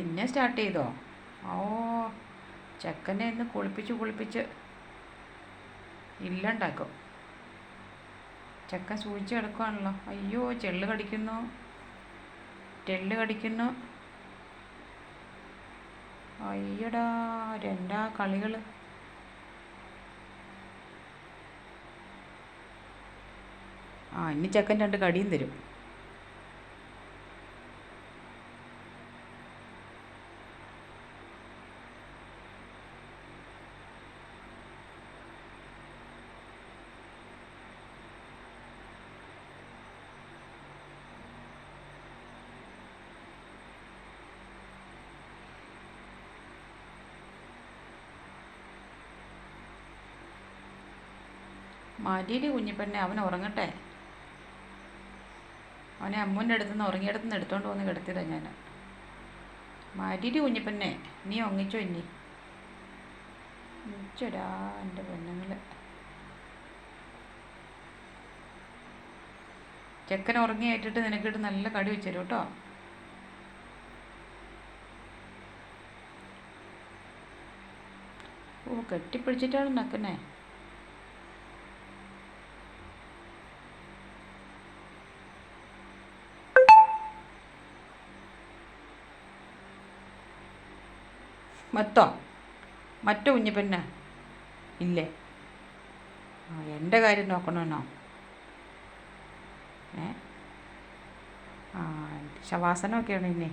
പിന്നെ സ്റ്റാർട്ട് ചെയ്തോ? ഓ, ചെക്കനെ ഇന്ന് കുളിപ്പിച്ച് ഇല്ലണ്ടാക്കും. ചെക്കൻ സൂചിച്ച് കിടക്കുവാണല്ലോ. അയ്യോ, ചെള്ള് കടിക്കുന്നു. അയ്യടാ, രണ്ടാ കളികൾ. ഇനി ചെക്കൻ 2 കടിയും തരും. മടിയിൽ കുഞ്ഞിപ്പെണ്ണെ, അവൻ ഉറങ്ങട്ടെ. അവനെ അമ്മൂൻ്റെ അടുത്തുനിന്ന് ഉറങ്ങിയിടത്തുനിന്ന് എടുത്തോണ്ട് വന്ന് കിടത്തിയതാ ഞാൻ. മടിയിൽ കുഞ്ഞിപ്പെണ്ണെ, നീ ഒങ്ങിച്ചോ ഇനി. ഉച്ചടാ എൻ്റെ പെണ്ണുങ്ങൾ. ചെക്കൻ ഉറങ്ങി ഏറ്റിട്ട് നിനക്കിട്ട് നല്ല കടി വെച്ചു തരും കേട്ടോ. ഓ, കെട്ടിപ്പിടിച്ചിട്ടാണ് നക്കുന്നേ. മറ്റോ കുഞ്ഞിപ്പെണ്ണ ഇല്ലേ? എൻ്റെ കാര്യം നോക്കണമെന്നോ? ശവാസനമൊക്കെയാണ് ഇനി.